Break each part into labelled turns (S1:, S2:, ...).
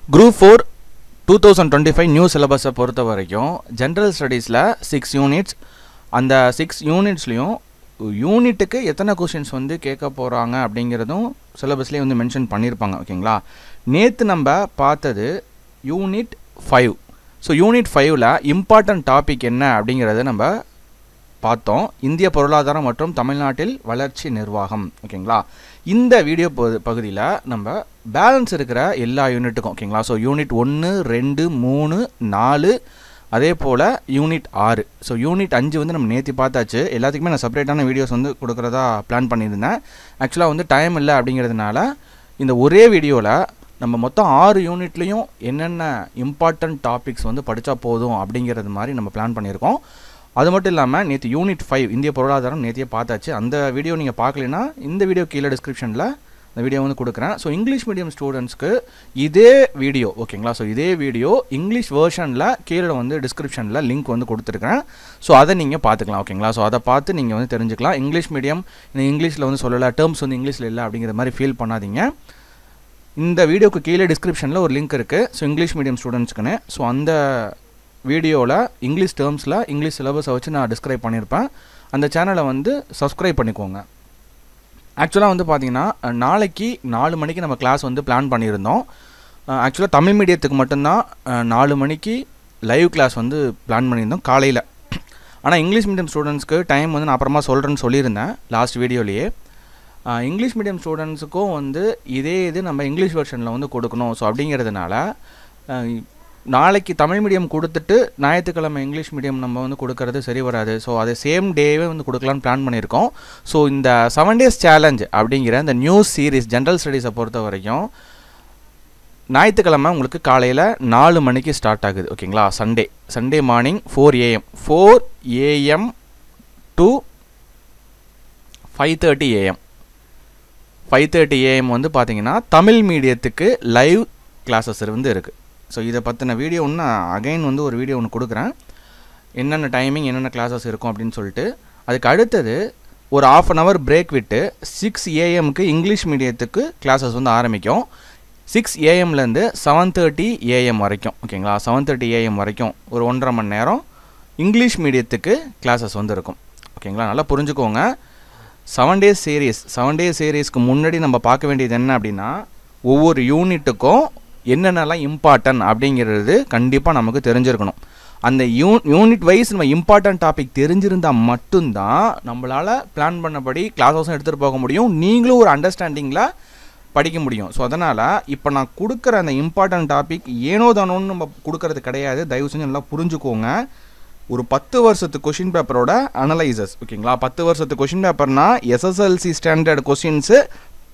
S1: Group 4 2025 new சிலபஸை பொறுத்த வரைக்கும் ஜென்ரல் ஸ்டடீஸில் 6 யூனிட்ஸ். அந்த 6 யூனிட்ஸ்லையும் யூனிட்டுக்கு எத்தனை கொஷின்ஸ் வந்து கேட்க போகிறாங்க அப்படிங்கிறதும் சிலபஸ்லேயே வந்து மென்ஷன் பண்ணியிருப்பாங்க. ஓகேங்களா, நேற்று நம்ம பார்த்தது யூனிட் 5. ஸோ யூனிட் 5ல் இம்பார்ட்டன்ட் டாபிக் என்ன அப்படிங்கிறத நம்ம பார்த்தோம். இந்திய பொருளாதாரம் மற்றும் தமிழ்நாட்டில் வளர்ச்சி நிர்வாகம். ஓகேங்களா, இந்த வீடியோ பகுதியில் நம்ம பேலன்ஸ் இருக்கிற எல்லா யூனிட்டுக்கும் ஓகேங்களா. ஸோ யூனிட் 1, 2, 3, 4 அதே போல் யூனிட் 6. ஸோ யூனிட் 5 வந்து நம்ம நேற்று பார்த்தாச்சு. எல்லாத்துக்குமே நான் செப்பரேட்டான வீடியோஸ் வந்து கொடுக்குறதா பிளான் பண்ணியிருந்தேன். ஆக்சுவலாக வந்து டைம் இல்லை அப்படிங்கிறதுனால இந்த ஒரே வீடியோவில் நம்ம மொத்தம் 6 யூனிட்லேயும் என்னென்ன இம்பார்ட்டன்ட் டாபிக்ஸ் வந்து படித்தா போதும் அப்படிங்கிறது மாதிரி நம்ம பிளான் பண்ணியிருக்கோம். அது மட்டும் இல்லாமல் நேற்று யூனிட் 5 இந்திய பொருளாதாரம் நேற்றையே பார்த்தாச்சு. அந்த வீடியோ நீங்கள் பார்க்கலன்னா இந்த வீடியோ கீழே டிஸ்கிரிப்ஷனில் இந்த வீடியோ வந்து கொடுக்குறேன். ஸோ இங்கிலீஷ் மீடியம் ஸ்டூடெண்ட்ஸ்க்கு இதே வீடியோ ஓகேங்களா. ஸோ இதே வீடியோ இங்கிலீஷ் வேர்ஷனில் கீழே வந்து டிஸ்கிரிப்ஷனில் லிங்க் வந்து கொடுத்துருக்கேன். ஸோ அதை நீங்கள் பார்த்துக்கலாம் ஓகேங்களா. ஸோ அதை பார்த்து நீங்கள் வந்து தெரிஞ்சுக்கலாம். இங்கிலீஷ் மீடியம் இங்கிலீஷில் வந்து சொல்லலை, டேர்ம்ஸ் வந்து இங்கிலீஷில் இல்லை அப்படிங்கிற மாதிரி ஃபீல் பண்ணாதீங்க. இந்த வீடியோக்கு கீழே டிஸ்கிரிப்ஷனில் ஒரு லிங்க் இருக்குது. ஸோ இங்கிலீஷ் மீடியம் ஸ்டூடெண்ட்ஸ்க்குன்னு. ஸோ அந்த வீடியோவில் இங்கிலீஷ் டேர்ம்ஸில் இங்கிலீஷ் சிலபஸை வச்சு நான் டிஸ்கிரைப் பண்ணியிருப்பேன். அந்த சேனலை வந்து சப்ஸ்கிரைப் பண்ணிக்கோங்க. ஆக்சுவலாக வந்து பார்த்திங்கன்னா நாளைக்கு 4 மணிக்கு நம்ம கிளாஸ் வந்து பிளான் பண்ணியிருந்தோம். ஆக்சுவலாக தமிழ் மீடியத்துக்கு மட்டும்தான் 4 மணிக்கு லைவ் கிளாஸ் வந்து பிளான் பண்ணியிருந்தோம் காலையில். ஆனால் இங்கிலீஷ் மீடியம் ஸ்டூடெண்ட்ஸ்க்கு டைம் வந்து நான் அப்புறமா சொல்கிறேன்னு சொல்லியிருந்தேன் லாஸ்ட் வீடியோலேயே. இங்கிலீஷ் மீடியம் ஸ்டூடெண்ட்ஸுக்கும் வந்து இதே இது நம்ம இங்கிலீஷ் வெர்ஷனில் வந்து கொடுக்கணும். ஸோ அப்படிங்கிறதுனால நாளைக்கு தமிழ் மீடியம் கொடுத்துட்டு ஞாயிற்றுக்கிழமை இங்கிலீஷ் மீடியம் நம்ம வந்து கொடுக்கறது சரி வராது. ஸோ அதை சேம் டேவே வந்து கொடுக்கலான்னு பிளான் பண்ணியிருக்கோம். ஸோ இந்த 7 days சேலஞ்ச் அப்படிங்கிற இந்த நியூஸ் சீரீஸ் ஜென்ரல் ஸ்டடீஸை பொறுத்த வரைக்கும் ஞாயிற்றுக்கிழமை உங்களுக்கு காலையில் 4 மணிக்கு ஸ்டார்ட் ஆகுது ஓகேங்களா. Sunday morning 4 AM to 5:30 AM. 5:30 AM வந்து பார்த்தீங்கன்னா தமிழ் மீடியத்துக்கு லைவ் கிளாஸஸ் வந்து இருக்குது. ஸோ இதை பற்றின வீடியோ ஒன்று அகைன் வந்து ஒரு வீடியோ ஒன்று கொடுக்குறேன், என்னென்ன டைமிங் என்னென்ன கிளாஸஸ் இருக்கும் அப்படின்னு சொல்லிட்டு. அதுக்கு அடுத்தது ஒரு 1/2 hour பிரேக் விட்டு 6 AM இங்கிலீஷ் மீடியத்துக்கு கிளாஸஸ் வந்து ஆரம்பிக்கும். 6 AMலேருந்து 7:30 AM வரைக்கும் ஓகேங்களா. 7:30 AM வரைக்கும் ஒரு 1.5 மணி நேரம் இங்கிலீஷ் மீடியத்துக்கு கிளாஸஸ் வந்து இருக்கும் ஓகேங்களா. நல்லா புரிஞ்சுக்கோங்க. 7 days சீரீஸ்க்கு முன்னாடி நம்ம பார்க்க வேண்டியது என்ன அப்படின்னா ஒவ்வொரு யூனிட்டுக்கும் என்னென்னலாம் இம்பார்ட்டன்ட் அப்படிங்கிறது கண்டிப்பாக நமக்கு தெரிஞ்சிருக்கணும். அந்த யூனிட் வைஸ் நம்ம இம்பார்ட்டன்ட் டாபிக் தெரிஞ்சிருந்தால் மட்டும்தான் நம்மளால் பிளான் பண்ணபடி கிளாஸஸும் எடுத்துகிட்டு போக முடியும், நீங்களும் ஒரு அண்டர்ஸ்டாண்டிங்கில் படிக்க முடியும். ஸோ அதனால் இப்போ நான் கொடுக்குற அந்த இம்பார்ட்டன்ட் டாபிக் ஏனோ தானோன்னு நம்ம கொடுக்கறது கிடையாது. தயவு செஞ்சு நல்லா புரிஞ்சுக்கோங்க. ஒரு 10 வருஷத்து கொஷின் பேப்பரோட அனலைசஸ் ஓகேங்களா. 10 வருஷத்து கொஷின் பேப்பர்னால் SSLC standard questions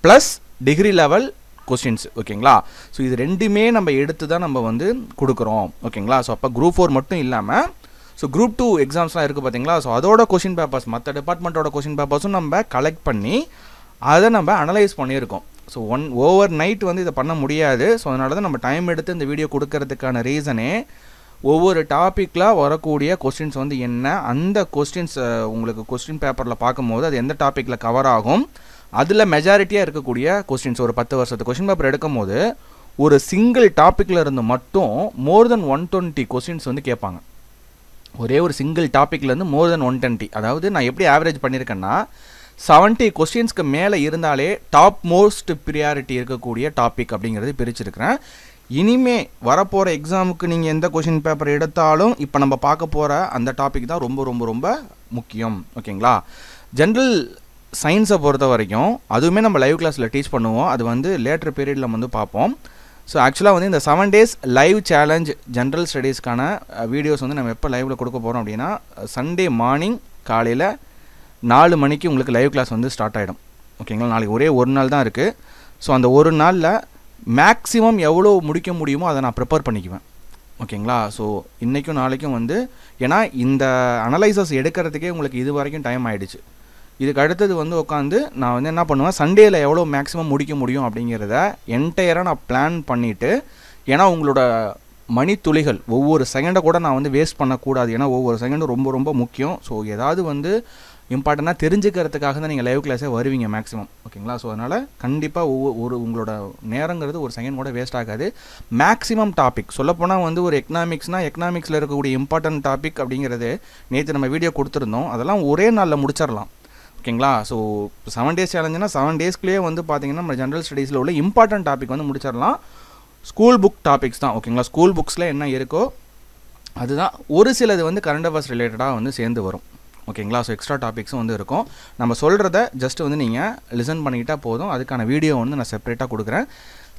S1: plus degree level questions ஓகேங்களா. ஸோ இது ரெண்டுமே நம்ம எடுத்து தான் நம்ம வந்து கொடுக்குறோம் ஓகேங்களா. ஸோ அப்போ குரூப் 4 மட்டும் இல்லாமல் ஸோ குரூப் 2 எக்ஸாம்ஸ்லாம் இருக்குது பார்த்தீங்களா. ஸோ அதோட கொஷின் பேப்பர்ஸ் மற்ற டிபார்ட்மெண்ட்டோட கொஷின் பேப்பர்ஸும் நம்ம கலெக்ட் பண்ணி அதை நம்ம அனலைஸ் பண்ணியிருக்கோம். ஸோ ஓவர் நைட் வந்து இதை பண்ண முடியாது. ஸோ அதனால தான் நம்ம டைம் எடுத்து இந்த வீடியோ கொடுக்கறதுக்கான ரீசனே ஒவ்வொரு டாப்பிக்கில் வரக்கூடிய கொஸ்டின்ஸ் வந்து என்ன, அந்த கொஸ்டின்ஸ் உங்களுக்கு கொஸ்டின் பேப்பரில் பார்க்கும்போது அது எந்த டாப்பிக்கில் கவர் ஆகும், அதில் மெஜாரிட்டியாக இருக்கக்கூடிய கொஸ்டின்ஸ் ஒரு 10 வருஷத்து கொஸ்டின் பேப்பர் எடுக்கும் போது ஒரு சிங்கிள் டாப்பிக்கில் இருந்து மட்டும் மோர் தென் 120 கொஸ்டின்ஸ் வந்து கேட்பாங்க. ஒரே ஒரு சிங்கிள் டாப்பிக்லேருந்து மோர் தென் 120. அதாவது நான் எப்படி ஆவரேஜ் பண்ணியிருக்கேன்னா 70 கொஸ்டின்ஸ்க்கு மேலே இருந்தாலே டாப் மோஸ்ட் ப்ரியாரிட்டி இருக்கக்கூடிய டாபிக் அப்படிங்கிறது பிரிச்சிருக்கிறேன். இனிமே வரப்போகிற எக்ஸாமுக்கு நீங்கள் எந்த கொஷின் பேப்பர் எடுத்தாலும் இப்போ நம்ம பார்க்க போகிற அந்த டாபிக் தான் ரொம்ப ரொம்ப ரொம்ப முக்கியம் ஓகேங்களா. ஜென்ரல் சயின்ஸை பொறுத்த வரைக்கும் அதுவுமே நம்ம லைவ் கிளாஸில் டீச் பண்ணுவோம். அது வந்து லேட்டர் பீரியடில் வந்து பார்ப்போம். ஸோ ஆக்சுவலாக வந்து இந்த 7 days லைவ் சேலஞ்ச் ஜென்ரல் ஸ்டடீஸ்க்கான வீடியோஸ் வந்து நம்ம எப்போ லைவில் கொடுக்க போகிறோம் அப்படின்னா சண்டே மார்னிங் காலையில் 4 மணிக்கு உங்களுக்கு லைவ் கிளாஸ் வந்து ஸ்டார்ட் ஆகிடும் ஓகேங்களா. நாளைக்கு ஒரே ஒரு நாள் தான் இருக்குது. ஸோ அந்த ஒரு நாளில் மேக்ஸிமம் எவ்வளோ முடிக்க முடியுமோ அதை நான் ப்ரிப்பேர் பண்ணிக்குவேன் ஓகேங்களா. ஸோ இன்றைக்கும் நாளைக்கும் வந்து ஏன்னா இந்த அனலைசஸ் எடுக்கிறதுக்கே உங்களுக்கு இது வரைக்கும் டைம் ஆகிடுச்சு. இதுக்கு அடுத்தது வந்து உட்காந்து நான் வந்து என்ன பண்ணுவேன், சண்டேயில் எவ்வளோ மேக்ஸிமம் முடிக்க முடியும் அப்படிங்கிறத என்டையராக நான் பிளான் பண்ணிவிட்டு, ஏன்னா உங்களோட மணித்துளிகள் ஒவ்வொரு செகண்டை கூட நான் வந்து வேஸ்ட் பண்ணக்கூடாது. ஏன்னா ஒவ்வொரு செகண்டும் ரொம்ப ரொம்ப முக்கியம். ஸோ ஏதாவது வந்து இம்பார்ட்டண்ட்டாக தெரிஞ்சுக்கிறதுக்காக தான் நீங்கள் லைவ் கிளாஸே வருவீங்க மேக்ஸிமம். ஓகேங்களா? ஸோ அதனால் கண்டிப்பாக உங்களோட நேரங்கிறது ஒரு செகண்ட் கூட வேஸ்ட் ஆகாது. மேக்ஸிமம் டாபிக் சொல்லப்போனால் வந்து ஒரு எக்கனாமிக்ஸில் இருக்கக்கூடிய இம்பார்ட்டன்ட் டாபிக் அப்படிங்கிறது நேற்று நம்ம வீடியோ கொடுத்துருந்தோம். அதெல்லாம் ஒரே நாளில் முடிச்சிடலாம். ஓகேங்களா? ஸோ 7 days சேலஞ்சுனா 7 daysக்குள்ளேயே வந்து பார்த்தீங்கன்னா நம்ம ஜென்ரல் ஸ்டடீஸில் உள்ள இம்பார்ட்டன்ட் டாபிக் வந்து முடிச்சிடலாம். ஸ்கூல் புக் டாபிக்ஸ் தான். ஓகேங்களா? ஸ்கூல் புக்ஸில் என்ன இருக்கோ அதுதான். ஒரு சிலது வந்து கரண்ட் அஃபேர்ஸ் ரிலேட்டடாக வந்து சேர்ந்து வரும். ஓகேங்களா? ஸோ எக்ஸ்ட்ரா டாபிக்ஸும் வந்து இருக்கும். நம்ம சொல்கிறத ஜஸ்ட் வந்து நீங்கள் லிசன் பண்ணிக்கிட்டால் போதும். அதுக்கான வீடியோ வந்து நான் செப்பரேட்டாக கொடுக்குறேன்.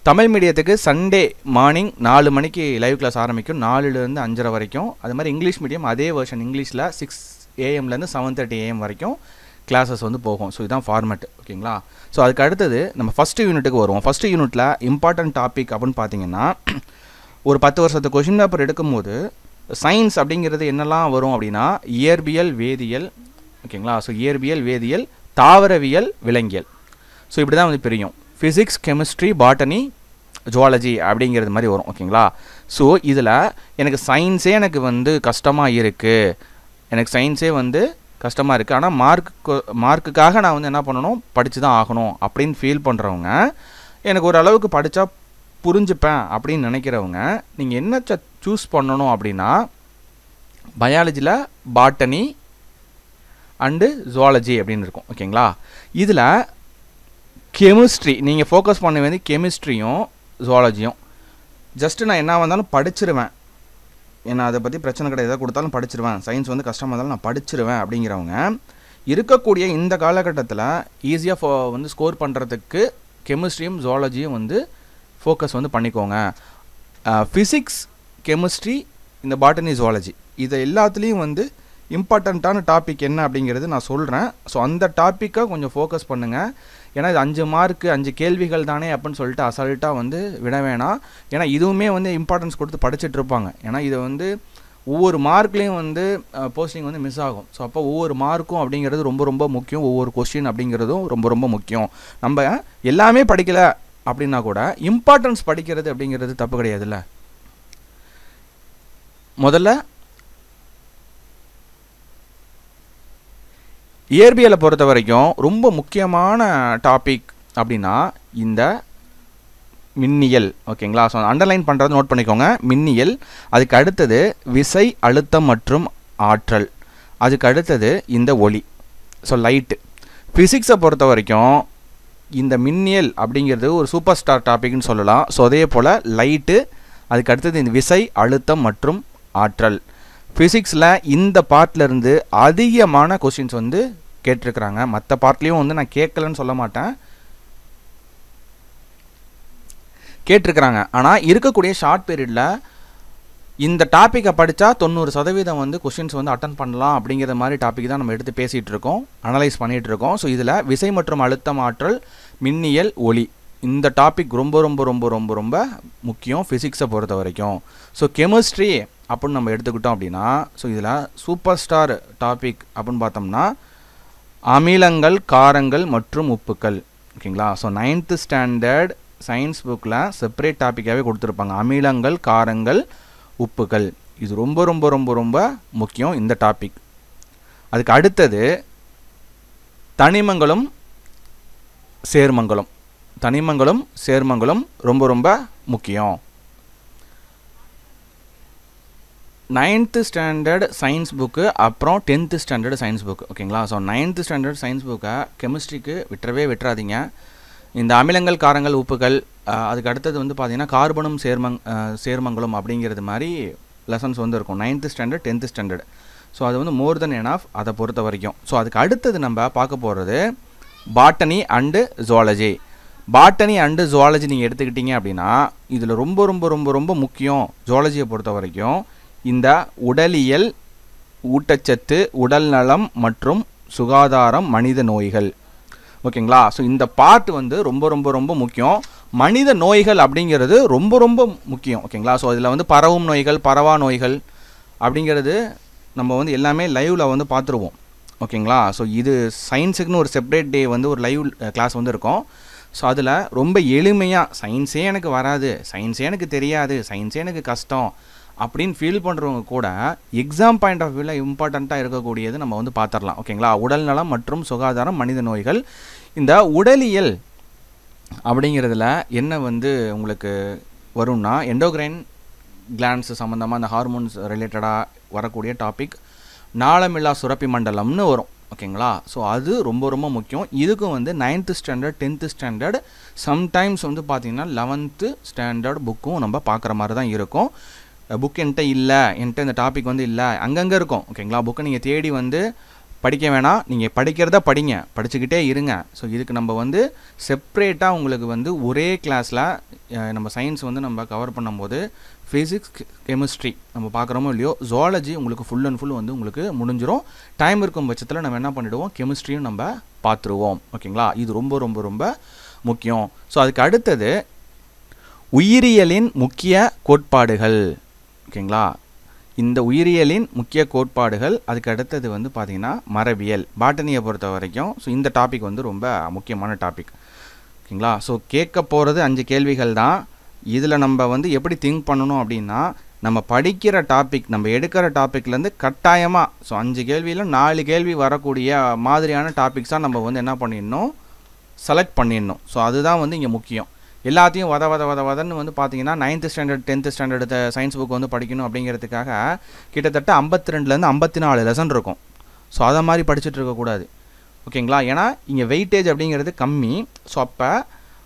S1: தமிழ் மீடியத்துக்கு சண்டே மார்னிங் 4 மணிக்கு லைவ் கிளாஸ் ஆரம்பிக்கும், 4லேருந்து 5:30 வரைக்கும். அது மாதிரி இங்கிலீஷ் மீடியம் அதே வெர்ஷன் இங்கிலீஷில் 6 AM - 7:30 AM வரைக்கும் கிளாஸஸ் வந்து போகும். ஸோ இதுதான் ஃபார்மேட். ஓகேங்களா? ஸோ அதுக்கு அடுத்தது நம்ம ஃபஸ்ட்டு யூனிட்டுக்கு வருவோம். ஃபஸ்ட்டு யூனிட்டில் இம்பார்ட்டன்ட் டாபிக் அப்படின்னு பார்த்தீங்கன்னா ஒரு 10 வருஷத்து கொஷின் பேப்பர் எடுக்கும்போது சயின்ஸ் அப்படிங்கிறது என்னெல்லாம் வரும் அப்படின்னா இயற்பியல், வேதியியல். ஓகேங்களா? ஸோ இயற்பியல், வேதியியல், தாவரவியல், விலங்கியல். ஸோ இப்படி தான் வந்து பிரியும். ஃபிசிக்ஸ், கெமிஸ்ட்ரி, பாட்டனி, ஜுவாலஜி அப்படிங்கிறது மாதிரி வரும். ஓகேங்களா? ஸோ இதில் எனக்கு சயின்ஸே எனக்கு வந்து கஷ்டமாக இருக்குது, எனக்கு சயின்ஸே வந்து கஷ்டமாக இருக்குது, ஆனால் மார்க்குக்காக நான் வந்து என்ன பண்ணணும், படித்து தான் ஆகணும் அப்படின்னு ஃபீல் பண்ணுறவங்க, எனக்கு ஓரளவுக்கு படித்தா புரிஞ்சுப்பேன் அப்படின்னு நினைக்கிறவங்க, நீங்கள் என்ன சூஸ் பண்ணணும் அப்படின்னா பயாலஜியில் பாட்டனி அண்டு ஜுவாலஜி அப்படின்னு இருக்கும். ஓகேங்களா? இதில் கெமிஸ்ட்ரி நீங்கள் ஃபோக்கஸ் பண்ண வேண்டிய கெமிஸ்ட்ரியும் ஜுவாலஜியும் ஜஸ்ட்டு நான் என்ன வந்தாலும் படிச்சிருவேன், ஏன்னா அதை பற்றி பிரச்சனை கிடையாது, எதாவது கொடுத்தாலும் படிச்சிருவேன், சயின்ஸ் வந்து கஷ்டமாக இருந்தாலும் நான் படிச்சிருவேன் அப்படிங்கிறவங்க இருக்கக்கூடிய இந்த காலகட்டத்தில் ஈஸியாக வந்து ஸ்கோர் பண்ணுறதுக்கு கெமிஸ்ட்ரியும் ஜுவாலஜியும் வந்து ஃபோக்கஸ் வந்து பண்ணிக்கோங்க. ஃபிசிக்ஸ், கெமிஸ்ட்ரி, இந்த பாட்டனி, ஜுவாலஜி இதை எல்லாத்துலேயும் வந்து இம்பார்ட்டண்ட்டான டாபிக் என்ன அப்படிங்கிறது நான் சொல்கிறேன். ஸோ அந்த டாப்பிக்கை கொஞ்சம் ஃபோக்கஸ் பண்ணுங்கள். ஏன்னா இது 5 மார்க்கு 5 கேள்விகள் தானே அப்படின்னு சொல்லிட்டு அசால்ட்டாக வந்து விட வேணாம். ஏன்னா இதுவுமே வந்து இம்பார்ட்டன்ஸ் கொடுத்து படிச்சுட்டு இருப்பாங்க. ஏன்னா இதை வந்து ஒவ்வொரு மார்க்லேயும் வந்து போஸ்டிங் வந்து மிஸ் ஆகும். ஸோ அப்போ ஒவ்வொரு மார்க்கும் அப்படிங்கிறது ரொம்ப ரொம்ப முக்கியம். ஒவ்வொரு கொஸ்டின் அப்படிங்கிறதும் ரொம்ப ரொம்ப முக்கியம். நம்ம எல்லாமே படிக்கலை அப்படின்னா கூட இம்பார்ட்டன்ஸ் படிக்கிறது அப்படிங்கிறது தப்பு கிடையாதுல்ல. முதல்ல இயற்பியலை பொறுத்த வரைக்கும் ரொம்ப முக்கியமான டாபிக் அப்படின்னா இந்த மின்னியல். ஓகேங்களா? ஸோ அண்டர்லைன் பண்ணுறது நோட் பண்ணிக்கோங்க. மின்னியல், அதுக்கு அடுத்தது விசை, அழுத்தம் மற்றும் ஆற்றல், அதுக்கு அடுத்தது இந்த ஒளி, ஸோ லைட்டு. ஃபிசிக்ஸை பொறுத்த வரைக்கும் இந்த மின்னியல் அப்படிங்கிறது ஒரு சூப்பர் ஸ்டார் டாபிக்னு சொல்லலாம். ஸோ அதே போல் லைட்டு, அதுக்கு அடுத்தது இந்த விசை, அழுத்தம் மற்றும் ஆற்றல். ஃபிசிக்ஸில் இந்த பார்ட்லேருந்து அதிகமான கொஸ்டின்ஸ் வந்து கேட்டிருக்கிறாங்க. மற்ற பார்ட்லேயும் வந்து நான் கேட்கலன்னு சொல்ல மாட்டேன், கேட்டிருக்கிறாங்க. ஆனால் இருக்கக்கூடிய ஷார்ட் பீரியடில் இந்த டாப்பிக்கை படித்தா 90% வந்து கொஸ்டின்ஸ் வந்து அட்டன் பண்ணலாம் அப்படிங்கிற மாதிரி டாபிக் தான் நம்ம எடுத்து பேசிகிட்டு இருக்கோம், அனலைஸ் பண்ணிகிட்டு இருக்கோம். ஸோ இதில் விசை மற்றும் அழுத்தம், ஆற்றல், மின்னியல், ஒளி இந்த டாபிக் ரொம்ப ரொம்ப ரொம்ப ரொம்ப ரொம்ப முக்கியம் ஃபிசிக்ஸை பொறுத்த வரைக்கும். ஸோ கெமிஸ்ட்ரி அப்படின்னு நம்ம எடுத்துக்கிட்டோம் அப்படின்னா, ஸோ இதில் சூப்பர் ஸ்டார் டாபிக் அப்படின்னு பார்த்தோம்னா அமிலங்கள், காரங்கள் மற்றும் உப்புக்கள். ஓகேங்களா? ஸோ 9th ஸ்டாண்டர்ட் சயின்ஸ் புக்கில் செப்பரேட் டாப்பிக்காகவே கொடுத்துருப்பாங்க. அமிலங்கள், காரங்கள், உப்புகள் இது ரொம்ப ரொம்ப ரொம்ப ரொம்ப முக்கியம் இந்த டாபிக். அதுக்கு அடுத்தது தனிமங்களும் சேர்மங்களும். தனிமங்களும் சேர்மங்களும் ரொம்ப ரொம்ப முக்கியம். 9th ஸ்டாண்டர்ட் சயின்ஸ் புக்கு அப்புறம் 10th ஸ்டாண்டர்ட் சயின்ஸ் புக்கு. ஓகேங்களா? ஸோ 9th ஸ்டாண்டர்ட் சயின்ஸ் புக்கை கெமிஸ்ட்ரிக்கு விட்டுறாதீங்க. இந்த அமிலங்கள், காரங்கள், உப்புகள், அதுக்கு அடுத்தது வந்து பார்த்திங்கன்னா கார்பனும் சேர்மங்களும் அப்படிங்கிறது மாதிரி லெசன்ஸ் வந்து இருக்கும் 9th standard 10th standard. So அது வந்து மோர் தென் எனஃப் அதை பொறுத்த வரைக்கும். ஸோ அதுக்கு அடுத்தது நம்ம பார்க்க போகிறது botany and zoology. Botany and zoology நீங்கள் எடுத்துக்கிட்டீங்க அப்படின்னா இதில் ரொம்ப ரொம்ப ரொம்ப ரொம்ப முக்கியம் ஜுவாலஜியை பொறுத்த வரைக்கும் இந்த உடலியல், ஊட்டச்சத்து, உடல் நலம் மற்றும் சுகாதாரம், மனித நோய்கள். ஓகேங்களா? ஸோ இந்த பார்ட் வந்து ரொம்ப ரொம்ப ரொம்ப முக்கியம். மனித நோய்கள் அப்படிங்கிறது ரொம்ப ரொம்ப முக்கியம். ஓகேங்களா? ஸோ இதில் வந்து பரவும் நோய்கள், பரவா நோய்கள் அப்படிங்கிறது நம்ம வந்து எல்லாமே லைவில் வந்து பார்த்துருவோம். ஓகேங்களா? ஸோ இது சயின்ஸுக்குன்னு ஒரு செப்பரேட் டே வந்து ஒரு லைவ் கிளாஸ் வந்து இருக்கும். ஸோ அதில் ரொம்ப எளிமையாக சயின்ஸே எனக்கு வராது, சயின்ஸே எனக்கு தெரியாது, சயின்ஸே எனக்கு கஷ்டம் அப்படின்னு ஃபீல் பண்ணுறவங்க கூட எக்ஸாம் பாயிண்ட் ஆஃப் வியூவில் இம்பார்ட்டண்ட்டாக இருக்கக்கூடியது நம்ம வந்து பார்த்துடலாம். ஓகேங்களா, உடல்நலம் மற்றும் சுகாதாரம், மனித நோய்கள். இந்த உடலியல் அப்படிங்கிறதுல என்ன வந்து உங்களுக்கு வரும்னா, எண்டோக்ரைன் கிளான்ஸ் சம்மந்தமாக அந்த ஹார்மோன்ஸ் ரிலேட்டடாக வரக்கூடிய டாபிக் நாளமில்லா சுரப்பி மண்டலம்னு வரும். ஓகேங்களா, ஸோ அது ரொம்ப ரொம்ப முக்கியம். இதுக்கும் வந்து 9th standard 10th standard sometimes வந்து பார்த்திங்கன்னா 11th ஸ்டாண்டர்ட் புக்கும் நம்ம பார்க்குற மாதிரி தான் இருக்கும். புக் என்கிட்ட இல்லை, என்கிட்ட இந்த டாபிக் வந்து இல்லை, அங்கங்கே இருக்கும். ஓகேங்களா, புக்கை நீங்கள் தேடி வந்து படிக்க வேணாம், நீங்கள் படிக்கிறத படிங்க, படிச்சுக்கிட்டே இருங்க. ஸோ இதுக்கு நம்ம வந்து செப்ரேட்டாக உங்களுக்கு வந்து ஒரே கிளாஸில் நம்ம சயின்ஸ் வந்து நம்ம கவர் பண்ணும்போது ஃபிசிக்ஸ், கெமிஸ்ட்ரி நம்ம பார்க்குறோமோ இல்லையோ, ஜுவாலஜி உங்களுக்கு ஃபுல் அண்ட் ஃபுல் வந்து உங்களுக்கு முடிஞ்சிடும். டைம் இருக்கும் பட்சத்தில் நம்ம என்ன பண்ணிவிடுவோம், கெமிஸ்ட்ரியும் நம்ம பார்த்துருவோம். ஓகேங்களா, இது ரொம்ப ரொம்ப ரொம்ப முக்கியம். ஸோ அதுக்கு அடுத்தது உயிரியலின் முக்கிய கோட்பாடுகள். ஓகேங்களா, இந்த உயிரியலின் முக்கிய கோட்பாடுகள். அதுக்கு அடுத்தது வந்து பார்த்திங்கன்னா மரபியல், பாட்டனியை பொறுத்த வரைக்கும். ஸோ இந்த டாபிக் வந்து ரொம்ப முக்கியமான டாபிக். ஓகேங்களா, ஸோ கேட்க போகிறது 5 கேள்விகள் தான். இதில் நம்ம வந்து எப்படி திங்க் பண்ணணும் அப்படின்னா, நம்ம படிக்கிற டாபிக், நம்ம எடுக்கிற டாப்பிக்லேருந்து கட்டாயமாக ஸோ 5 கேள்வியில் 4 கேள்வி வரக்கூடிய மாதிரியான டாபிக்ஸாக நம்ம வந்து என்ன பண்ணிடணும், செலக்ட் பண்ணிடணும். ஸோ அதுதான் வந்து இங்கே முக்கியம். எல்லாத்தையும் வதன்னு வந்து பார்த்தீங்கன்னா 9th standard 10th standard science book வந்து படிக்கணும் அப்படிங்கிறதுக்காக கிட்டத்தட்ட 52லேருந்து 54 லெசன் இருக்கும். ஸோ அதை மாதிரி படிச்சுட்டு இருக்கக்கூடாது. ஓகேங்களா, ஏன்னா இங்கே வெயிட்டேஜ் அப்படிங்கிறது கம்மி. ஸோ அப்போ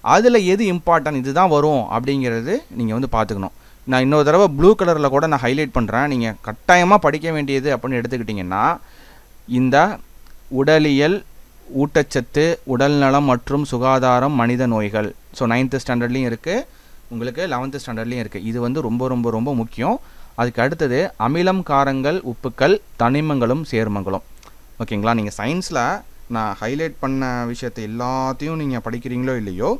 S1: அதில் எது இம்பார்ட்டன்ட், இதுதான் வரும் அப்படிங்கிறது நீங்கள் வந்து பார்த்துக்கணும். நான் இன்னொரு தடவை ப்ளூ கலரில் கூட நான் ஹைலைட் பண்ணுறேன். நீங்கள் கட்டாயமாக படிக்க வேண்டியது அப்படின்னு எடுத்துக்கிட்டிங்கன்னா, இந்த உடலியல், ஊட்டச்சத்து, உடல்நலம் மற்றும் சுகாதாரம், மனித நோய்கள். ஸோ 9th ஸ்டாண்டர்ட்லேயும் இருக்குது, உங்களுக்கு 11th ஸ்டாண்டர்ட்லேயும் இருக்குது. இது வந்து ரொம்ப ரொம்ப ரொம்ப முக்கியம். அதுக்கு அடுத்தது அமிலம், காரங்கள், உப்புக்கள், தனிமங்களும் சேர்மங்களும். ஓகேங்களா, நீங்கள் சயின்ஸில் நான் ஹைலைட் பண்ண விஷயத்தை எல்லாத்தையும் நீங்கள் படிக்கிறீங்களோ இல்லையோ,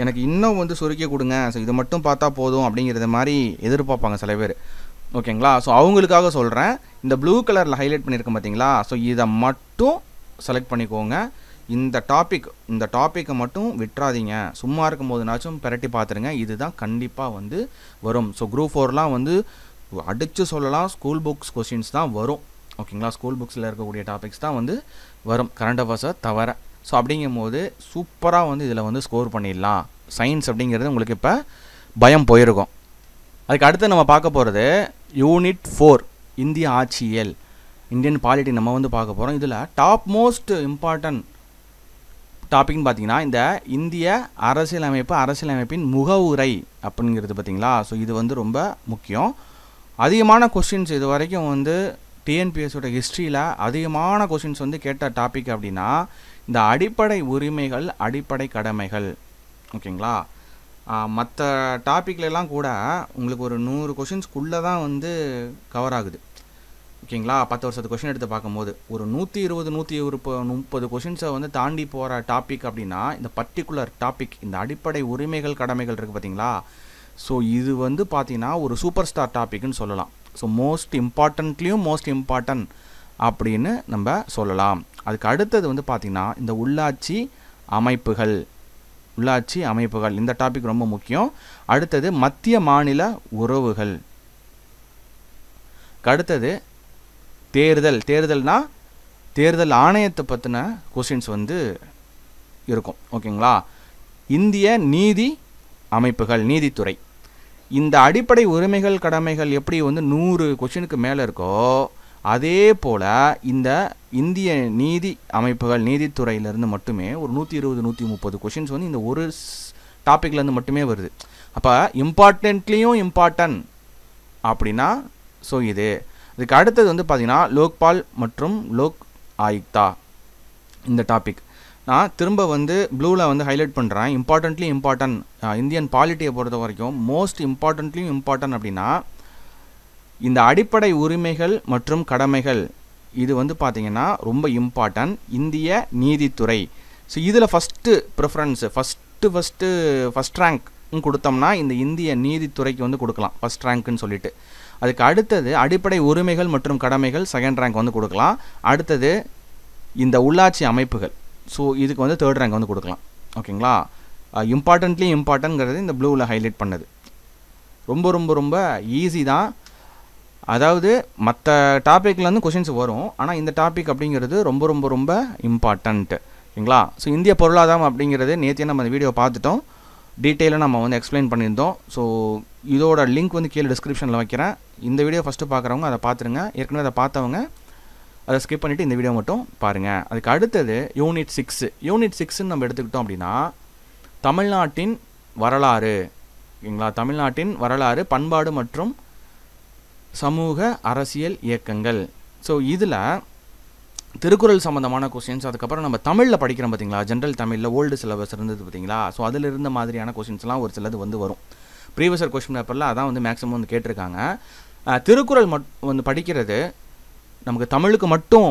S1: எனக்கு இன்னும் வந்து சுருக்கி கொடுங்க, ஸோ இது மட்டும் பார்த்தா போதும் அப்படிங்கிறத மாதிரி எதிர்பார்ப்பாங்க சில பேர். ஓகேங்களா, ஸோ அவங்களுக்காக சொல்கிறேன். இந்த ப்ளூ கலரில் ஹைலைட் பண்ணியிருக்கேன் பார்த்தீங்களா, ஸோ இதை மட்டும் செலக்ட் பண்ணிக்கோங்க. இந்த டாப்பிக்கை மட்டும் விட்டுறாதீங்க. சும்மா இருக்கும் போதுனாச்சும் பெரட்டி பார்த்துருங்க. இதுதான் கண்டிப்பாக வந்து வரும். ஸோ குரூப் 4லாம் வந்து அடித்து சொல்லலாம், ஸ்கூல் புக்ஸ் கொஸ்டின்ஸ் தான் வரும். ஓகேங்களா, ஸ்கூல் புக்ஸில் இருக்கக்கூடிய டாபிக்ஸ் தான் வந்து வரும், கரண்ட் அஃபேர்ஸை தவிர. ஸோ அப்படிங்கும் போது சூப்பராக வந்து இதில் வந்து ஸ்கோர் பண்ணிடலாம். சயின்ஸ் அப்படிங்கிறது உங்களுக்கு இப்போ பயம் போயிருக்கும். அதுக்கு அடுத்து நம்ம பார்க்க போகிறது யூனிட் 4 இந்திய ஆட்சியல், இந்தியன் பாலிட்டி நம்ம வந்து பார்க்க போகிறோம். இதில் டாப் மோஸ்ட் இம்பார்ட்டன்ட் டாபிக்னு பார்த்தீங்கன்னா இந்த இந்திய அரசியலமைப்பின் முகவுரை அப்படிங்கிறது பார்த்தீங்களா. ஸோ இது வந்து ரொம்ப முக்கியம். அதிகமான கொஸ்டின்ஸ் இது வரைக்கும் வந்து டிஎன்பிஎஸோட ஹிஸ்ட்ரியில் அதிகமான கொஸ்டின்ஸ் வந்து கேட்ட டாபிக் அப்படின்னா இந்த அடிப்படை உரிமைகள், அடிப்படை கடமைகள். ஓகேங்களா, மற்ற டாப்பிக்லாம் கூட உங்களுக்கு ஒரு 100 கொஷின்ஸ்க்குள்ளே தான் வந்து கவர் ஆகுது. ஓகேங்களா, 10 வருஷத்து கொஷின் எடுத்து பார்க்கும்போது ஒரு 120 130 கொஷின்ஸை வந்து தாண்டி போகிற டாபிக் அப்படின்னா இந்த பர்டிகுலர் டாபிக், இந்த அடிப்படை உரிமைகள் கடமைகள் இருக்குது பார்த்தீங்களா. ஸோ இது வந்து பார்த்தீங்கன்னா ஒரு சூப்பர் ஸ்டார் டாபிக்னு சொல்லலாம். ஸோ மோஸ்ட் இம்பார்ட்டன்ட் அப்படின்னு நம்ம சொல்லலாம். அதுக்கு அடுத்தது வந்து பார்த்திங்கன்னா இந்த உள்ளாட்சி அமைப்புகள் இந்த டாபிக் ரொம்ப முக்கியம். அடுத்தது மத்திய மாநில உறவுகள். அடுத்தது தேர்தல்னா தேர்தல் ஆணையத்தை பற்றின கொஸ்டின்ஸ் வந்து இருக்கும். ஓகேங்களா, இந்திய நீதி அமைப்புகள், நீதித்துறை. இந்த அடிப்படை உரிமைகள் கடமைகள் எப்படி வந்து 100 கொஸ்டினுக்கு மேலே இருக்கோ, அதே போல் இந்த இந்திய நீதி அமைப்புகள், நீதித்துறையிலேருந்து மட்டுமே ஒரு 120 130 கொஷின்ஸ் வந்து இந்த ஒரு டாப்பிக்லேருந்து மட்டுமே வருது. அப்போ இம்பார்ட்டன்ட் அப்படின்னா ஸோ இதுக்கு அடுத்தது வந்து பார்த்திங்கன்னா லோக்பால் மற்றும் லோக் ஆயுக்தா. இந்த டாபிக் நான் திரும்ப வந்து ப்ளூவில் வந்து ஹைலைட் பண்ணுறேன். இம்பார்ட்டன்ட் இந்தியன் பாலிட்டியை பொறுத்த வரைக்கும் மோஸ்ட் இம்பார்ட்டன்ட் அப்படின்னா இந்த அடிப்படை உரிமைகள் மற்றும் கடமைகள். இது வந்து பார்த்திங்கன்னா ரொம்ப இம்பார்ட்டன்ட். இந்திய நீதித்துறை. ஸோ இதில் ஃபஸ்ட்டு ப்ரிஃபரன்ஸு ஃபஸ்ட் ரேங்க் கொடுத்தோம்னா இந்த இந்திய நீதித்துறைக்கு வந்து கொடுக்கலாம் ஃபஸ்ட் ரேங்க்குன்னு சொல்லிட்டு. அதுக்கு அடுத்தது அடிப்படை உரிமைகள் மற்றும் கடமைகள் செகண்ட் ரேங்க் வந்து கொடுக்கலாம். அடுத்தது இந்த உள்ளாட்சி அமைப்புகள். ஸோ இதுக்கு வந்து தேர்ட் ரேங்க் வந்து கொடுக்கலாம். ஓகேங்களா, இம்பார்ட்டன்ட்ங்கிறது இந்த ப்ளூவில் ஹைலைட் பண்ணது. ரொம்ப ரொம்ப ரொம்ப ஈஸி தான். அதாவது மற்ற டாப்பிக்லேருந்து கொஷின்ஸ் வரும், ஆனால் இந்த டாபிக் அப்படிங்கிறது ரொம்ப ரொம்ப ரொம்ப இம்பார்ட்டண்ட். ஓகேங்களா? ஸோ இந்திய பொருளாதாரம் அப்படிங்கிறது நேற்று நம்ம அந்த வீடியோ பார்த்துட்டோம், டீட்டெயிலாக நம்ம வந்து எக்ஸ்பிளைன் பண்ணியிருந்தோம். ஸோ இதோட லிங்க் வந்து கீழே டிஸ்கிரிப்ஷனில் வைக்கிறேன். இந்த வீடியோ ஃபஸ்ட்டு பார்க்குறவங்க அதை பார்த்துருங்க, ஏற்கனவே அதை பார்த்தவங்க அதை ஸ்கிப் பண்ணிவிட்டு இந்த வீடியோ மட்டும் பாருங்கள். அதுக்கு அடுத்தது யூனிட் 6. யூனிட் 6ன்னு நம்ம எடுத்துக்கிட்டோம் அப்படின்னா தமிழ்நாட்டின் வரலாறு. ஓகேங்களா? தமிழ்நாட்டின் வரலாறு, பண்பாடு மற்றும் சமூக அரசியல் இயக்கங்கள். ஸோ இதில் திருக்குறள் சம்மந்தமான கொஸ்டின்ஸ், அதுக்கப்புறம் நம்ம தமிழில் படிக்கிறோம் பார்த்தீங்களா, ஜென்ரல் தமிழில் ஓல்டு சிலபஸ் இருந்தது பார்த்தீங்களா, ஸோ அதில் இருந்த மாதிரியான கொஸ்டின்ஸ்லாம் ஒரு சிலது வந்து வரும். ப்ரீவியஸ் கொஸ்டின் பேப்பரில் அதான் வந்து மேக்ஸிமம் வந்து கேட்டிருக்காங்க. திருக்குறள் வந்து படிக்கிறது நமக்கு தமிழுக்கு மட்டும்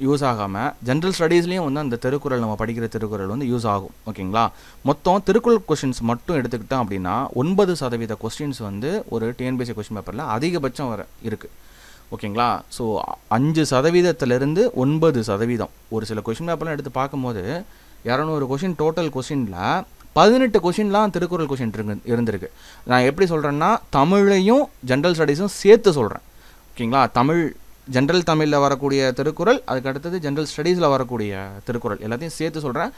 S1: யூஸ் ஆகாமல் ஜென்ரல் ஸ்டடீஸ்லேயும் வந்து அந்த திருக்குறள் நம்ம படிக்கிற திருக்குறள் வந்து யூஸ் ஆகும். ஓகேங்களா? மொத்தம் திருக்குறள் கொஸ்டின்ஸ் மட்டும் எடுத்துக்கிட்டோம் அப்படின்னா 9% கொஸ்டின்ஸ் வந்து ஒரு டிஎன்பிஎஸ்சி கொஸ்டின் பேப்பரில் அதிகபட்சம் வர இருக்குது. ஓகேங்களா? ஸோ 5%லேருந்து 9%. ஒரு சில கொஸ்டின் பேப்பர்லாம் எடுத்து பார்க்கும்போது 200 கொஸ்டின் டோட்டல் கொஸ்டினில் 18 கொஸ்டின்லாம் திருக்குறள் கொஸ்டின் இருந்திருக்கு. நான் எப்படி சொல்கிறேன்னா தமிழையும் ஜென்ரல் ஸ்டடீஸும் சேர்த்து சொல்கிறேன். ஓகேங்களா? தமிழ் ஜென்ரல் தமிழில் வரக்கூடிய திருக்குறள், அதுக்கு அடுத்தது ஜென்ரல் ஸ்டடீஸில் வரக்கூடிய திருக்குறள் எல்லாத்தையும் சேர்த்து சொல்கிறேன்.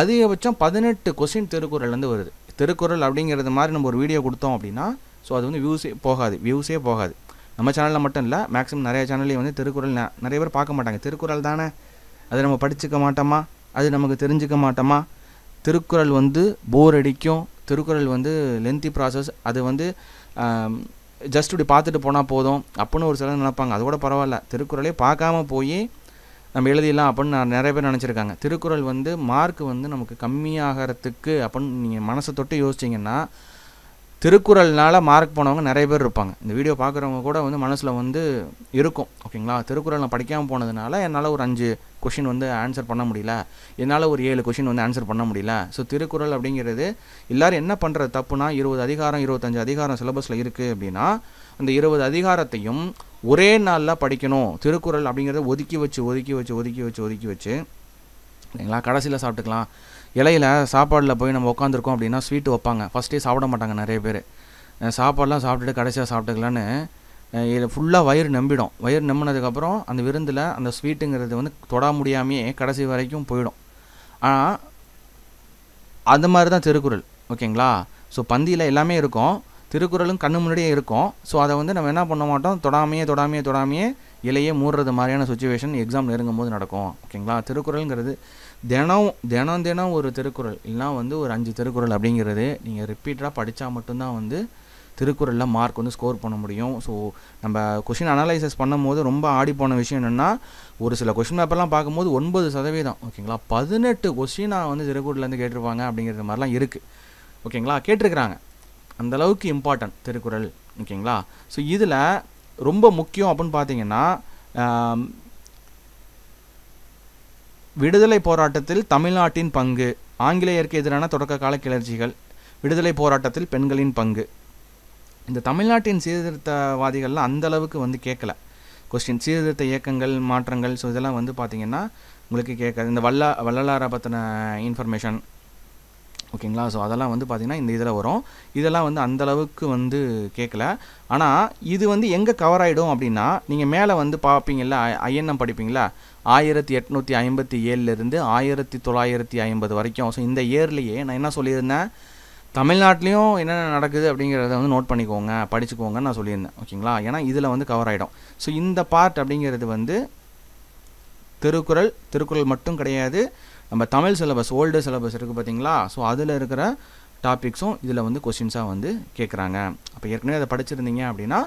S1: அதிகபட்சம் 18 கொஸ்டின் திருக்குறள்லேருந்து வருது. திருக்குறள் அப்படிங்கிறது மாதிரி நம்ம ஒரு வீடியோ கொடுத்தோம் அப்படின்னா ஸோ அது வந்து வியூஸே போகாது. நம்ம சேனலில் மட்டும் இல்லை, மேக்ஸிமம் நிறைய சேனல்லையும் வந்து திருக்குறள் நிறைய பேர் பார்க்க மாட்டாங்க. திருக்குறள் தானே, அது நம்ம படிச்சுக்க மாட்டோமா, அது நமக்கு தெரிஞ்சுக்க மாட்டோமா, திருக்குறள் வந்து போர் அடிக்கும், திருக்குறள் வந்து லென்த்தி ப்ராசஸ், அது வந்து ஜஸ்ட் இப்படி பார்த்துட்டு போனால் போதும் அப்படின்னு ஒரு சிலர் நினைப்பாங்க. அது கூட பரவாயில்ல, திருக்குறளே பார்க்காம போய் நம்ம எழுதிடலாம் அப்படின்னு நிறைய பேர் நினச்சிருக்காங்க. திருக்குறள் வந்து மார்க் வந்து நமக்கு கம்மியாகிறதுக்கு அப்படின்னு நீங்கள் மனசை தொட்டு யோசிச்சிங்கன்னா திருக்குறள்னால மார்க் போனவங்க நிறைய பேர் இருப்பாங்க. இந்த வீடியோ பார்க்குறவங்க கூட வந்து மனசில் வந்து இருக்கும். ஓகேங்களா? திருக்குறள் நான் படிக்காமல் போனதுனால என்னால் ஒரு 5 கொஷின் வந்து ஆன்சர் பண்ண முடியல, என்னால் ஒரு 7 கொஷின் வந்து ஆன்சர் பண்ண முடியல. ஸோ திருக்குறள் அப்படிங்கிறது எல்லோரும் என்ன பண்ணுறது தப்புனா 20 அதிகாரம் 25 அதிகாரம் சிலபஸில் இருக்குது அப்படின்னா அந்த 20 அதிகாரத்தையும் ஒரே நாளில் படிக்கணும். திருக்குறள் அப்படிங்கிறத ஒதுக்கி வச்சு இல்லைங்களா, கடைசியில் சாப்பிட்டுக்கலாம். இலையில் சாப்பாடில் போய் நம்ம உட்காந்துருக்கோம் அப்படின்னா ஸ்வீட்டு வைப்பாங்க, ஃபஸ்ட்டே சாப்பிட மாட்டாங்க நிறைய பேர். சாப்பாடெலாம் சாப்பிட்டுட்டு கடைசியாக சாப்பிட்டுக்கலான்னு இதில் ஃபுல்லாக வயிறு நம்பிடும். வயிறு நம்பினதுக்கப்புறம் அந்த விருந்தில் அந்த ஸ்வீட்டுங்கிறது வந்து தொட முடியாமையே கடைசி வரைக்கும் போயிடும். ஆனால் அந்த மாதிரி தான் திருக்குறள். ஓகேங்களா? ஸோ பந்தியில் எல்லாமே இருக்கும், திருக்குறளும் கண்ணு முன்னாடியே இருக்கும். ஸோ அதை வந்து நம்ம என்ன பண்ண மாட்டோம், தொடாமையே இலையே மூடுறது மாதிரியான சுச்சுவேஷன் எக்ஸாம் நெருங்கும் போது நடக்கும். ஓகேங்களா? திருக்குறளுங்கிறது தினம் ஒரு திருக்குறள் இல்லைனா வந்து ஒரு 5 திருக்குறள் அப்படிங்கிறது நீங்கள் ரிப்பீட்டடாக படித்தா மட்டும்தான் வந்து திருக்குறளில் மார்க் வந்து ஸ்கோர் பண்ண முடியும். ஸோ நம்ம கொஷின் அனலைசஸ் பண்ணும்போது ரொம்ப ஆடி போன விஷயம் என்னென்னா, ஒரு சில கொஷின் பேப்பர்லாம் பார்க்கும்போது 9%. ஓகேங்களா? 18 கொஷினாக வந்து திருக்குறள்லேருந்து கேட்டிருப்பாங்க அப்படிங்கிற மாதிரிலாம் இருக்குது. ஓகேங்களா? கேட்டிருக்கிறாங்க. அந்தளவுக்கு இம்பார்ட்டன்ட் திருக்குறள். ஓகேங்களா? ஸோ இதில் ரொம்ப முக்கியம் அப்படின்னு பார்த்தீங்கன்னா விடுதலை போராட்டத்தில் தமிழ்நாட்டின் பங்கு, ஆங்கிலேயருக்கு எதிரான தொடக்க கால கிளர்ச்சிகள், விடுதலை போராட்டத்தில் பெண்களின் பங்கு. இந்த தமிழ்நாட்டின் சீர்திருத்தவாதிகள்லாம் அந்தளவுக்கு வந்து கேட்கல கொஸ்டின். சீர்திருத்த இயக்கங்கள், மாற்றங்கள், ஸோ இதெல்லாம் வந்து பார்த்திங்கன்னா உங்களுக்கு கேட்காது. இந்த வள்ளலாரை பற்றின இன்ஃபர்மேஷன். ஓகேங்களா? ஸோ அதெல்லாம் வந்து பார்த்திங்கன்னா இந்த இதில் வரும். இதெல்லாம் வந்து அந்தளவுக்கு வந்து கேட்கல. ஆனால் இது வந்து எங்கே கவர் ஆகிடும் அப்படின்னா, நீங்கள் மேலே வந்து பார்ப்பீங்களா, ஐஎன்எம் படிப்பீங்களா, 1857 1950 வரைக்கும். ஸோ இந்த இயர்லேயே நான் என்ன சொல்லியிருந்தேன், தமிழ்நாட்டிலையும் என்னென்ன நடக்குது அப்படிங்கிறத வந்து நோட் பண்ணிக்கோங்க, படிச்சுக்கோங்கன்னு நான் சொல்லியிருந்தேன். ஓகேங்களா? ஏன்னா இதில் வந்து கவர் ஆகிடும். ஸோ இந்த பார்ட் அப்படிங்கிறது வந்து திருக்குறள் மட்டும் கிடையாது, நம்ம தமிழ் சிலபஸ், ஓல்டு சிலபஸ் இருக்குது பார்த்தீங்களா, ஸோ அதில் இருக்கிற டாபிக்ஸும் இதில் வந்து கொஸ்டின்ஸாக வந்து கேட்குறாங்க. அப்போ ஏற்கனவே அதை படிச்சிருந்தீங்க அப்படின்னா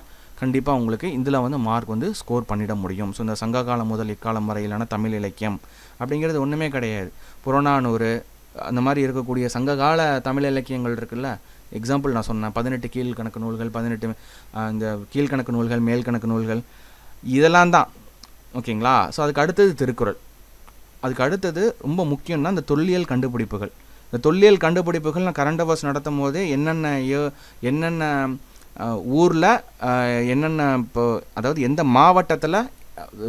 S1: கண்டிப்பாக உங்களுக்கு இதில் வந்து மார்க் வந்து ஸ்கோர் பண்ணிட முடியும். ஸோ இந்த சங்க காலம் முதல் இக்காலம் வரையிலான தமிழ் இலக்கியம் அப்படிங்கிறது ஒன்றுமே கிடையாது. புறநானூறு அந்த மாதிரி இருக்கக்கூடிய சங்ககால தமிழ் இலக்கியங்கள் இருக்குல்ல, எக்ஸாம்பிள் நான் சொன்னேன் 18 கீழ்கணக்கு நூல்கள், 18 இந்த கீழ்கணக்கு நூல்கள், மேல்கணக்கு நூல்கள், இதெல்லாம் தான். ஓகேங்களா? ஸோ அதுக்கு அடுத்தது திருக்குறள். அதுக்கு அடுத்தது ரொம்ப முக்கியம்னா இந்த தொல்லியல் கண்டுபிடிப்புகள். இந்த தொல்லியல் கண்டுபிடிப்புகள் நான் கரண்ட் அஃபேர்ஸ் நடத்தும் போதே என்னென்ன ஊரில் என்னென்ன இப்போ அதாவது எந்த மாவட்டத்தில்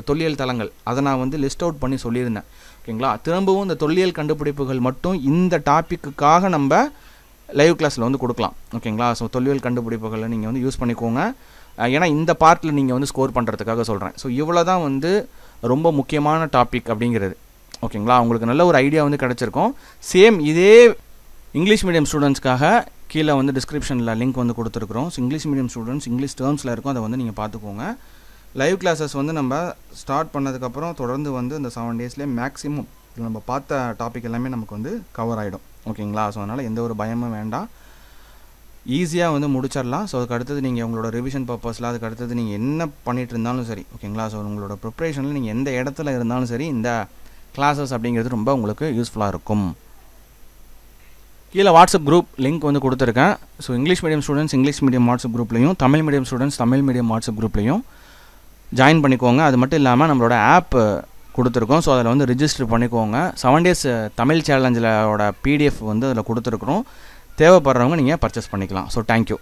S1: தொல்லியல் தலங்கள் அதை நான் வந்து லிஸ்ட் அவுட் பண்ணி சொல்லியிருந்தேன். ஓகேங்களா? திரும்பவும் இந்த தொல்லியல் கண்டுபிடிப்புகள் மட்டும் இந்த டாப்பிக்குக்காக நம்ம லைவ் கிளாஸில் வந்து கொடுக்கலாம். ஓகேங்களா? ஸோ தொல்லியல் கண்டுபிடிப்புகளை நீங்கள் வந்து யூஸ் பண்ணிக்கோங்க. ஏன்னா இந்த பார்ட்டில் நீங்கள் வந்து ஸ்கோர் பண்ணுறதுக்காக சொல்கிறேன். ஸோ இவ்வளோ தான் வந்து ரொம்ப முக்கியமான டாபிக் அப்படிங்கிறது. ஓகேங்களா? உங்களுக்கு நல்ல ஒரு ஐடியா வந்து கிடச்சிருக்கும். சேம் இதே இங்கிலீஷ் மீடியம் ஸ்டூடெண்ட்ஸ்க்காக கீழே வந்து டிஸ்கிரிப்ஷனில் லிங்க் வந்து கொடுத்துருக்குறோம். So English medium students English டேர்ம்ஸில் இருக்கும், அதை வந்து நீங்கள் பார்த்துக்கோங்க. லைவ் கிளாஸஸ் வந்து நம்ம ஸ்டார்ட் பண்ணதுக்கப்புறம் தொடர்ந்து வந்து இந்த 7 டேஸ்லேயே மேக்ஸிமம் நம்ம பார்த்த டாபிக் எல்லாமே நமக்கு வந்து கவர் ஆகிடும். ஓகேங்களா? ஸோ அதனால் எந்த ஒரு பயமும் வேண்டாம், ஈஸியாக வந்து முடிச்சிடலாம். ஸோ அதுக்கு அடுத்தது நீங்கள் உங்களோட ரிவிஷன் பர்பஸில் அதுக்கு அடுத்தது நீங்கள் என்ன பண்ணிகிட்டு இருந்தாலும் சரி, ஓகேங்களா? ஸோ உங்களோட ப்ரிப்ரேஷனில் நீங்கள் எந்த இடத்துல இருந்தாலும் சரி இந்த கிளாஸஸ் அப்படிங்கிறது ரொம்ப உங்களுக்கு யூஸ்ஃபுல்லாக இருக்கும். கீழே வாட்ஸ்அப் குரூப் லிங்க் வந்து கொடுத்துருக்கேன். So English medium students English medium WhatsApp குரூப்லையும், Tamil medium students Tamil medium WhatsApp குரூப்லையும் ஜாயின் பண்ணிக்கோங்க. அது மட்டும் இல்லாமல் நம்மளோட ஆப் கொடுத்துருக்கோம். ஸோ அதில் வந்து ரிஜிஸ்டர் பண்ணிக்கோங்க. 7 டேஸ் தமிழ் சேலஞ்சிலோட PDF வந்து அதில் கொடுத்துருக்குறோம். தேவைப்படுறவங்க நீங்கள் பர்ச்சேஸ் பண்ணிக்கலாம். So thank you.